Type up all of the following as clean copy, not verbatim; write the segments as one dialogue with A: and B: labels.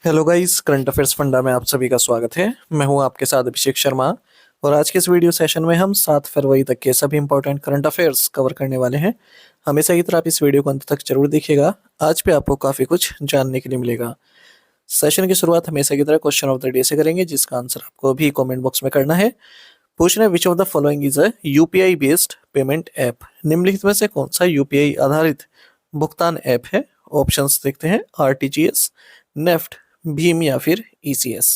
A: Hello guys, current affairs funda में आप सभी का स्वागत है। मैं हूं आपके साथ अभिषेक शर्मा। और आज के इस वीडियो सेशन में हम 7 फरवरी तक के सभी इंपॉर्टेंट करंट अफेयर्स कवर करने वाले हैं। हमेशा की तरह आप इस वीडियो को अंत तक जरूर देखिएगा। आज पे आपको काफी कुछ जानने के लिए मिलेगा। सेशन की शुरुआत हमेशा की तरह क्वेश्चन ऑफ द डे से करेंगे, जिसका आंसर आपको भी कॉमेंट बॉक्स में करना है। पूछना है, which of the following is a UPI based payment app. निम्नलिखित में से कौन सा यूपीआई आधारित भुगतान ऐप है? ऑप्शंस देखते हैं। आरटीजीएस, नेफ्ट, भीम या फिर ईसीएस।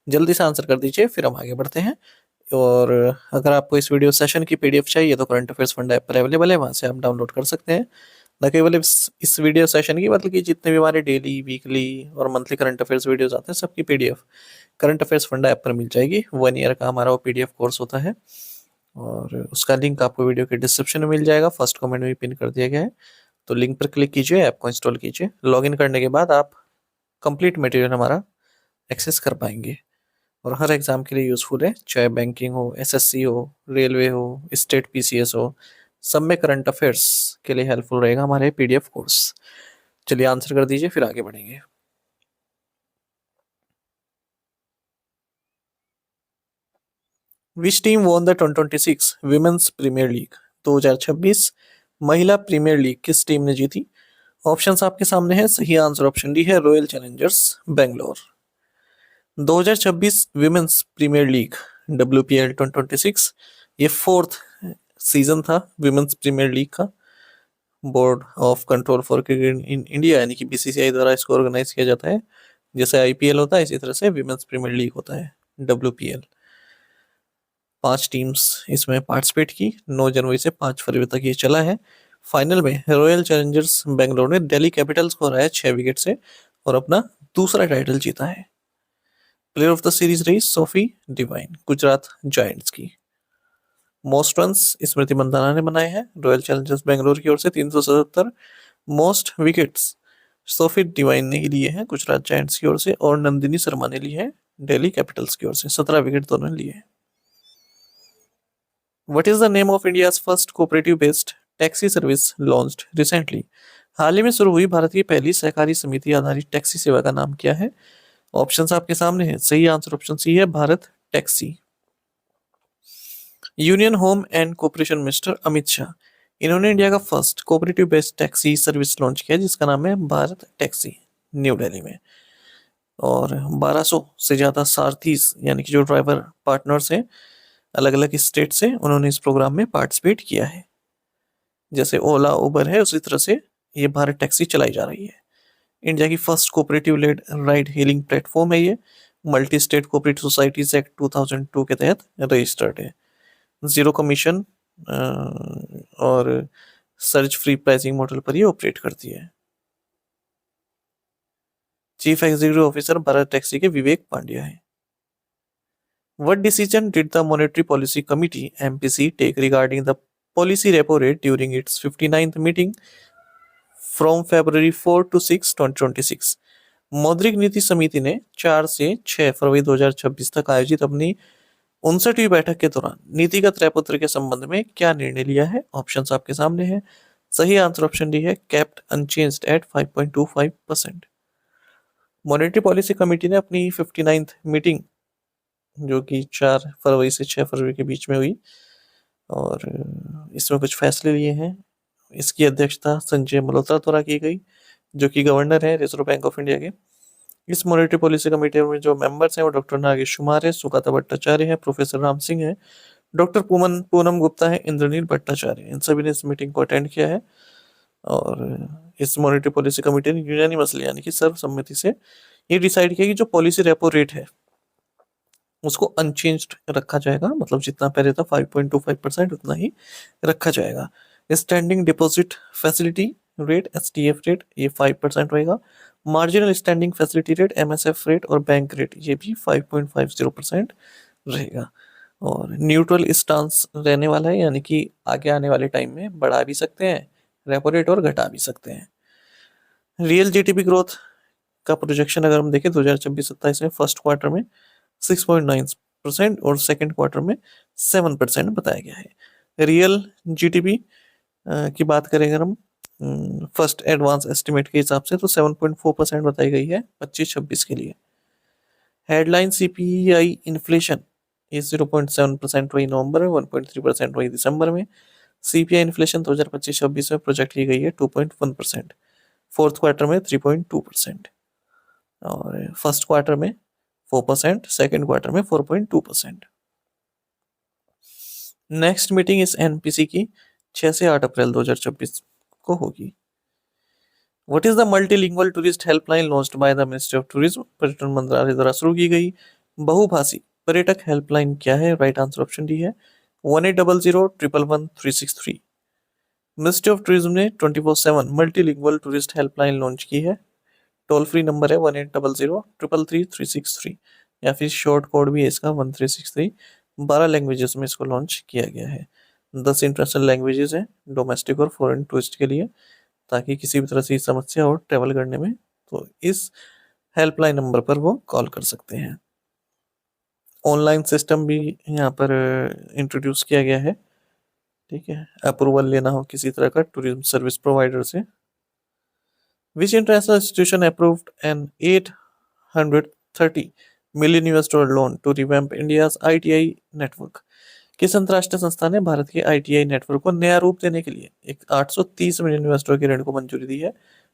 A: जल्दी से आंसर कर दीजिए, फिर हम आगे बढ़ते हैं। और अगर आपको इस वीडियो सेशन की पीडीएफ चाहिए तो करंट अफेयर्स फंड ऐप पर अवेलेबल है, वहां से आप डाउनलोड कर सकते हैं। न केवल इस वीडियो सेशन की, बल्कि जितने भी हमारे डेली, वीकली और मंथली करंट अफेयर्स वीडियोस आते हैं, सबकी PDF current affairs funda app पर मिल जाएगी। 1 ईयर का हमारा वो पीडीएफ कोर्स होता है और उसका लिंक आपको वीडियो के डिस्क्रिप्शन में मिल जाएगा। फर्स्ट कमेंट में पिन कर दिया गया है, तो लिंक पर क्लिक कीजिए, ऐप को इंस्टॉल कीजिए। लॉगिन करने के बाद आप कंप्लीट मटेरियल हमारा एक्सेस कर पाएंगे और हर एग्जाम के लिए यूजफुल है, चाहे बैंकिंग हो, एसएससी हो, रेलवे हो, स्टेट पीसीएस हो, सब में करंट अफेयर्स के लिए हेल्पफुल रहेगा हमारे पीडीएफ कोर्स। चलिए आंसर कर दीजिए, फिर आगे बढ़ेंगे। Which team won the 2026 women's premier league? 2026 महिला प्रीमियर लीग किस टीम ने जीती? ऑप्शंस आपके सामने है। सही आंसर ऑप्शन डी है, royal challengers Bangalore. 2026 women's premier league WPL 2026 ये फोर्थ सीजन था विमेंस प्रीमियर लीग का। Board of control for cricket in India यानी कि बीसीसीआई द्वारा इसको ऑर्गेनाइज किया जाता है। जैसे आईपीएल होता है, इसी तरह से विमेंस प्रीमियर लीग होता है, WPL। 5 टीम्स इसमें पार्टिसिपेट की। 9 जनवरी से 5 फरवरी तक ये चला है। फाइनल में रॉयल चैलेंजर्स बेंगलोर ने दिल्ली कैपिटल्स को हराया 6 विकेट से और अपना दूसरा टाइटल जीता है। प्लेयर ऑफ द सीरीज रही सोफी डिवाइन, गुजरात जायंट्स की। मोस्ट रन्स स्मृति मंदाना ने बनाए हैं रॉयल चैलेंजर्स बेंगलोर की ओर से 377। मोस्ट विकेट्स सोफी डिवाइन ने ही लिए हैं गुजरात जायंट्स की ओर से, और नंदिनी शर्मा ने लिए हैं दिल्ली कैपिटल्स की ओर से। 17 विकेट दोनों ने लिए हैं। What is the name of India's first cooperative-based taxi service launched recently? हाल ही में शुरू हुई भारत की पहली सहकारी समिति आधारित टैक्सी सेवा का नाम क्या है? ऑप्शंस आपके सामने हैं। सही आंसर ऑप्शन सी है, Bharat taxi. Union home and corporation minister Amit Shah, इन्होंने इंडिया का first cooperative based taxi service launch किया, जिसका नाम है भारत टैक्सी, न्यू दिल्ली में। और 1200 से ज्यादा सारथीज यानी कि जो ड्राइवर पार्टनर्स हैं अलग अलग स्टेट से, उन्होंने इस प्रोग्राम में पार्टिसिपेट किया है। जैसे ओला उबर है, उसी तरह से ये भारत टैक्सी चलाई जा रही है। इंडिया की first cooperative led ride hailing platform है ये। Multi state cooperative societies act 2002 के तहत रजिस्टर्ड है। जीरो कमीशन और सर्च फ्री प्राइसिंग मॉडल पर ये ऑपरेट करती है। Chief executive officer Bharat taxi के विवेक पांड्या है। What decision did the Monetary Policy Committee (MPC) take regarding the policy repo rate during its 59th meeting from February 4 to 6, 2026? मौद्रिक नीति समिति ने 4 से 6 फरवरी 2026 तक आयोजित अपनी 59वीं बैठक के दौरान नीतिगत रेपो दर के संबंध में क्या निर्णय लिया है? ऑप्शंस आपके सामने हैं। सही आंसर ऑप्शन डी है, kept unchanged at 5.25%। Monetary policy committee ने अपनी 59th मीटिंग, जो कि 4 फरवरी से 6 फरवरी के बीच में हुई, और इसमें कुछ फैसले लिए हैं। इसकी अध्यक्षता संजय मल्होत्रा द्वारा की गई, जो कि गवर्नर है रिजर्व बैंक ऑफ इंडिया के। इस मॉनेटरी पॉलिसी कमेटी में जो मेंबर्स हैं वो डॉक्टर नागेश कुमार है, सुकाता भट्टाचार्य है, प्रोफेसर राम सिंह है, डॉक्टर पूनम गुप्ता है, इंद्रनील भट्टाचार्य। इन सभी ने इस मीटिंग को अटेंड किया है और इस मॉनेटरी पॉलिसी कमेटी ने यूनानिमसली यानी कि सर्वसम्मति से ये डिसाइड किया कि जो पॉलिसी रेपो रेट है उसको अनचेंज्ड रखा जाएगा, मतलब जितना पहले था 5.25% उतना ही रखा जाएगा। Standing deposit facility rate STF rate ये 5% रहेगा। Marginal standing facility rate MSF rate और बैंक रेट ये भी 5.50% रहेगा। और न्यूट्रल स्टांस रहने वाला है, यानी कि आगे आने वाले टाइम में बढ़ा भी सकते हैं रेपो रेट और घटा भी सकते हैं। रियल जीडीपी ग्रोथ का प्रोजेक्शन अगर हम देखें 2026-27 में फर्स्ट क्वार्टर में 6.9% और सेकेंड क्वार्टर में 7% बताया गया है। रियल जीडीपी की बात करें अगर हम फर्स्ट एडवांस एस्टिमेट के हिसाब से तो 7.4% बताई गई है 25-26 के लिए। हेडलाइन सीपीआई इन्फ्लेशन इस 0.7% वही नवंबर में, 1.3% वही दिसंबर में। सीपीआई इन्फ्लेशन 2025-26 में प्रोजेक्ट की गई है 2.1%, फोर्थ क्वार्टर में 3.2% और फर्स्ट क्वार्टर में 4%, सेकेंड क्वार्टर में 4.2%। नेक्स्ट मीटिंग इस एनपीसी की 6 से 8 अप्रैल 2024 को होगी। What is the multilingual tourist helpline launched by the ministry of tourism, पर्यटन मंत्रालय द्वारा शुरू की गई बहुभाषी पर्यटक हेल्पलाइन क्या है? राइट आंसर ऑप्शन डी है 1800-111-363। मिनिस्ट्री ऑफ टूरिज्म ने 24/7 मल्टीलिंगुअल टूरिस्ट हेल्पलाइन लॉन्च की है। टोल फ्री नंबर है 1800-333-363 या फिर शॉर्ट कोड भी है इसका 1363। 12 लैंग्वेजेस में इसको लॉन्च किया गया है। 10 इंटरनेशनल लैंग्वेजेस हैं डोमेस्टिक और फॉरेन टूरिस्ट के लिए, ताकि किसी भी तरह से समस्या हो ट्रेवल करने में तो इस हेल्पलाइन नंबर पर वो कॉल कर सकते हैं। ऑनलाइन सिस्टम भी यहाँ पर इंट्रोड्यूस किया गया है, ठीक है, अप्रूवल लेना हो किसी तरह का टूरिज्म सर्विस प्रोवाइडर से। Which international institution approved an 830 million US$ loan to revamp India's ITI network? किस अंतरराष्ट्रीय संस्था ने भारत के आईटीआई नेटवर्क को नया रूप देने के लिए एक 830 मिलियन US$ के ऋण को मंजूरी दी है?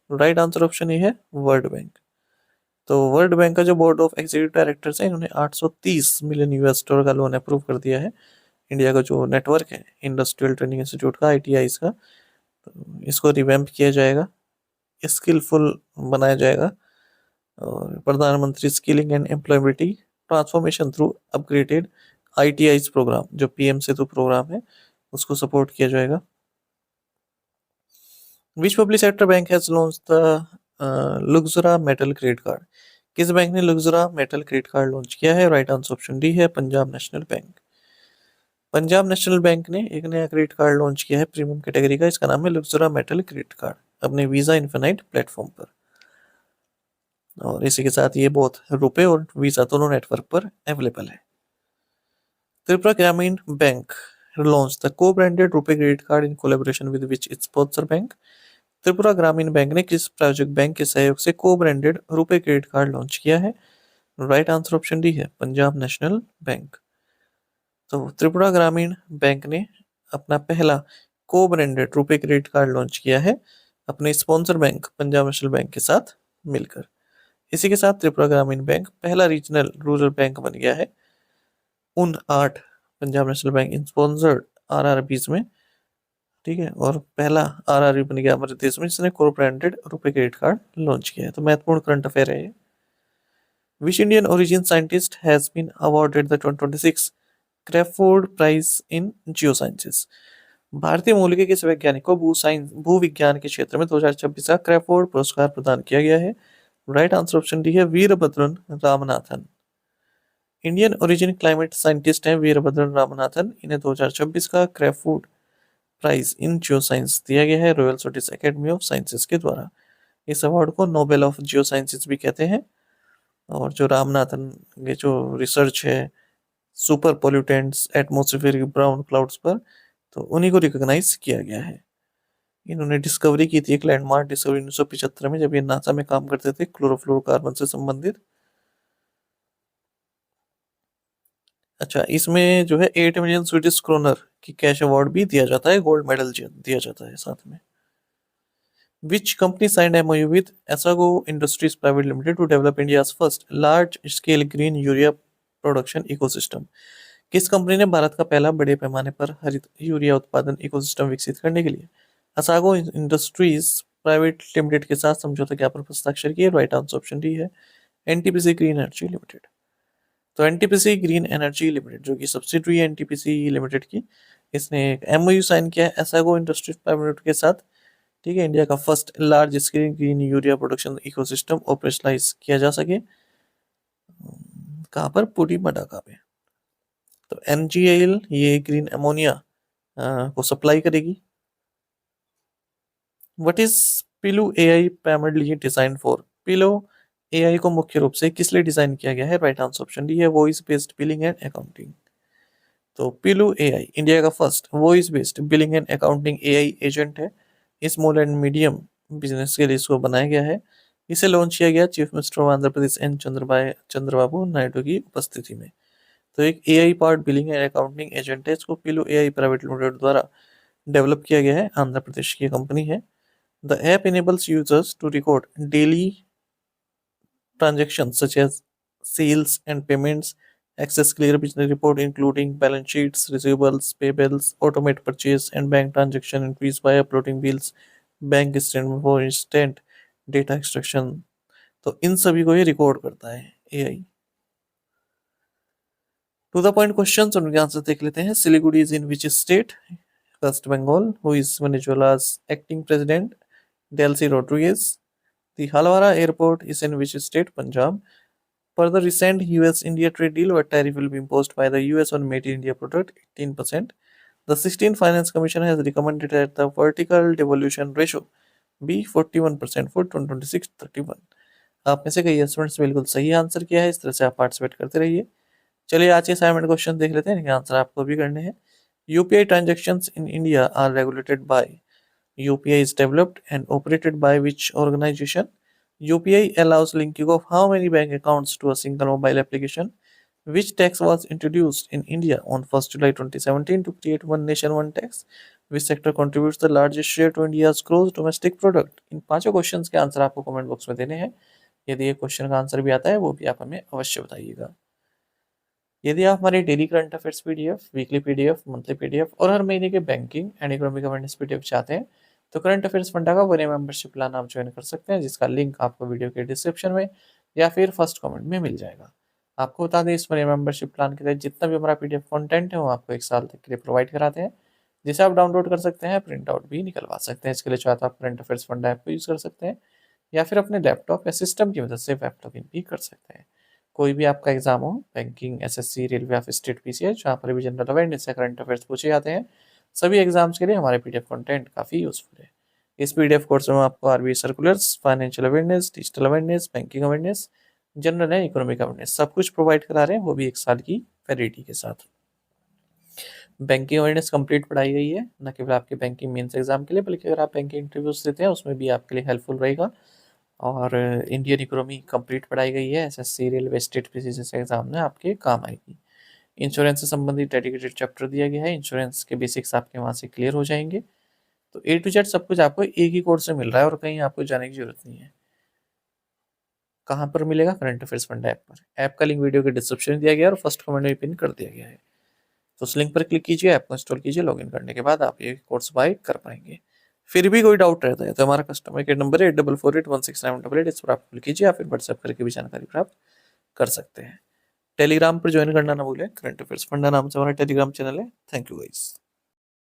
A: राइट आंसर ऑप्शन ए है वर्ल्ड बैंक। तो वर्ल्ड बैंक का जो बोर्ड ऑफ एग्जीक्यूटिव डायरेक्टर्स है, इन्होंने 830 मिलियन US$ का लोन अप्रूव कर दिया है। इंडिया का जो नेटवर्क है इंडस्ट्रियल ट्रेनिंग इंस्टीट्यूट का, आईटीआई का, तो इसको रिवैम्प किया जाएगा, स्किलफुल बनाया जाएगा और प्रधानमंत्री skilling and employability transformation through upgraded ITI program, जो पीएम सेतु प्रोग्राम है, उसको सपोर्ट किया जाएगा। Which public sector bank has launch the Luxura metal credit card? किस बैंक ने Luxura metal credit card launch किया है? राइट आंसर ऑप्शन डी है Punjab National Bank. Punjab National Bank ने एक नया क्रेडिट कार्ड लॉन्च किया है प्रीमियम कैटेगरी का, इसका नाम है लुक्सुरा मेटल क्रेडिट कार्ड, अपने वीजा इन्फिनाइट प्लेटफॉर्म पर। और इसी के साथ ये बोथ रुपए और वीजा दोनों नेटवर्क पर अवेलेबल है। Tripura Gramin Bank launch the cobranded RuPay credit card in collaboration with which its sponsor bank? Tripura Gramin Bank ने किस प्रायोजक बैंक के सहयोग से cobranded RuPay credit card launch किया है? राइट आंसर ऑप्शन डी है पंजाब नेशनल बैंक। तो त्रिपुरा ग्रामीण बैंक ने अपना पहला को-ब्रांडेड रुपे क्रेडिट कार्ड लॉन्च किया है अपने sponsor bank Punjab National bank के साथ मिलकर। इसी के साथ त्रिपुरा ग्रामीण बैंक पहला रीजनल रूरल बैंक बन गया है उन 8 Punjab National bank sponsored RRBs में, ठीक है, और पहला आरआरबी बन गया हमारे देश में जिसने co-branded RuPay credit card launch किया है। तो महत्वपूर्ण करंट अफेयर है ये। Which Indian origin scientist has been awarded the 2026 Crafoord prize in geosciences? भारतीय मूल के किस वैज्ञानिक को भूविज्ञान के क्षेत्र में 2026 का क्रैफोर्ड पुरस्कार प्रदान किया गया है? राइट आंसर ऑप्शन डी है Veerabhadran Ramanathan. Indian origin climate scientist हैं वीरभद्रन रामनाथन, इन्हें 2026 का Crafoord prize in geoscience दिया गया है Royal Swedish Academy of Sciences के द्वारा। इस अवार्ड को नोबेल ऑफ जियो साइंसेस भी कहते हैं। और जो रामनाथन के जो रिसर्च है super pollutants atmospheric brown clouds पर, तो उन्हीं को रिकॉग्नाइज किया गया है। इन्होंने डिस्कवरी की थी एक लैंडमार्क डिस्कवरी 1975 में, जब ये नासा में काम करते थे क्लोरोफ्लोरोकार्बन से संबंधित। अच्छा, इसमें जो है 8 मिलियन स्वीडिश क्रोनर की कैश अवार्ड भी दिया जाता है, गोल्ड मेडल दिया जाता है साथ में। Which company signed MOU with Esago industries private limited to develop India's first large scale green urea production ecosystem? किस कंपनी ने भारत का पहला बड़े पैमाने पर हरित यूरिया उत्पादन इकोसिस्टम विकसित करने के लिए असागो इंडस्ट्रीज प्राइवेट लिमिटेड के साथ समझौता ज्ञापन पर हस्ताक्षर किए? राइट आंसर ऑप्शन डी है एनटीपीसी ग्रीन एनर्जी लिमिटेड। तो एनटीपीसी ग्रीन एनर्जी लिमिटेड जो कि सब्सिडरी है एनटीपीसी लिमिटेड की, इसने एक एमओयू साइन किया है एसागो इंडस्ट्रीज प्राइवेट लिमिटेड के साथ, ठीक है, इंडिया का first large scale green urea production ecosystem operationalise किया जा सके। कहाँ पर? पुरी मडाका पे। तो एनजीएल ये ग्रीन अमोनिया को सप्लाई करेगी। व्हाट इज पिलू AI primarily design for? Pillow AI को मुख्य रूप से किस लिए डिजाइन किया गया है? राइट आंसर ऑप्शन डी है voice based billing and accounting. तो पिलू एआई इंडिया का first voice based billing and accounting AI agent है। स्मॉल एंड मीडियम बिजनेस के लिए इसको बनाया गया है। इसे लॉन्च किया गया chief minister of Andhra Pradesh N Chandrababu Naidu की उपस्थिति में। तो एक AI part billing and accounting agent है, इसको पिलो एआई प्राइवेट लिमिटेड द्वारा डेवलप किया गया है, आंध्र प्रदेश की कंपनी है। The app enables users to record daily transactions such as sales and payments, access clear business report including balance sheets, receivables, payables, automate purchase and bank transaction increase by uploading bills, bank statement for instant data extraction. तो इन सभी को ये record करता है AI. To the point question, उनके answer देख लेते हैं। Siliguri is in which state? West Bengal. Who is Venezuela's acting president? Delcy Rodriguez. The Halwara Airport is in which state? Punjab. Per the recent US-India trade deal, what tariff will be imposed by the US on made in India product? 18%. The 16th Finance Commission has recommended that the vertical devolution ratio be 41% for 2026-31। आप में से कई students बिल्कुल सही answer किया है, इस तरह से आप पार्टिसिपेट करते रहिए। चलिए आज के असाइनमेंट क्वेश्चन देख लेते हैं, इनके आंसर आपको भी करने हैं। UPI transactions in India are regulated by. UPI is developed and operated by which organization? UPI allows linking of how many bank accounts to a single mobile application? Which tax was introduced in India on 1st July 2017 to create one nation one tax? Which sector contributes the largest share to India's gross domestic product? इन पांचों questions के answer आपको comment box में देने हैं। यदि ये question का answer भी आता है वो भी आप हमें अवश्य बताइएगा। यदि आप हमारे daily current affairs PDF, weekly PDF, monthly PDF और हर महीने के banking and economic awareness PDF चाहते हैं तो करंट अफेयर्स फंडा का 1 मेंबरशिप प्लान आप ज्वाइन कर सकते हैं, जिसका लिंक आपको वीडियो के डिस्क्रिप्शन में या फिर फर्स्ट कमेंट में मिल जाएगा। आपको बता दें, इस 1 मेंबरशिप प्लान के तहत जितना भी हमारा पीडीएफ कंटेंट है वो आपको 1 साल तक के लिए प्रोवाइड कराते हैं, जिसे आप डाउनलोड कर सकते हैं, प्रिंट आउट भी निकलवा सकते हैं। इसके लिए चाहे तो आप करंट अफेयर्स फंडा ऐप को यूज़ कर सकते हैं या फिर अपने लैपटॉप या सिस्टम की मदद से वेब लॉगिन भी कर सकते हैं। कोई भी आपका एग्जाम हो, बैंकिंग, एसएससी, रेलवे या फिर स्टेट पीसीएस, जहाँ पर भी जनरल अवेयरनेस या करंट अफेयर्स पूछे जाते हैं, सभी एग्जाम्स के लिए हमारे पीडीएफ कंटेंट काफ़ी यूजफुल है। इस पीडीएफ कोर्स में आपको RBI circulars, financial awareness, digital awareness, banking awareness, general and economic awareness सब कुछ प्रोवाइड करा रहे हैं, वो भी 1 साल की वैलिडिटी के साथ। बैंकिंग अवेयरनेस कंप्लीट पढ़ाई गई है, न केवल आपके बैंकिंग मेंस एग्जाम के लिए, बल्कि अगर आप बैंकिंग इंटरव्यूज देते हैं उसमें भी आपके लिए हेल्पफुल रहेगा। और इंडियन इकोनॉमी कंप्लीट पढ़ाई गई है, एसएससी, रेलवे, स्टेट पीसी जैसे एग्जाम में आपके काम आएगी। इंश्योरेंस से संबंधित डेडिकेटेड चैप्टर दिया गया है, इंश्योरेंस के बेसिक्स आपके वहाँ से क्लियर हो जाएंगे। तो ए टू जेड सब कुछ आपको एक ही कोर्स में मिल रहा है और कहीं आपको जाने की जरूरत नहीं है। कहाँ पर मिलेगा? करंट अफेयर्स फंडा ऐप पर। ऐप का लिंक वीडियो के डिस्क्रिप्शन में दिया गया है और फर्स्ट कमेंट में पिन कर दिया गया है। तो उस लिंक पर क्लिक कीजिए, ऐप को इंस्टॉल कीजिए, लॉगिन करने के बाद आप ये कोर्स बाय कर पाएंगे। फिर भी कोई डाउट रहता है तो हमारा कस्टमर केयर नंबर है 8448169788, इस पर आप कॉल कीजिए या फिर व्हाट्सएप करके भी जानकारी प्राप्त कर सकते हैं। टेलीग्राम पर ज्वाइन करना ना भूलें, करंट अफेयर्स फंडा नाम से हमारा टेलीग्राम चैनल है। Thank you guys.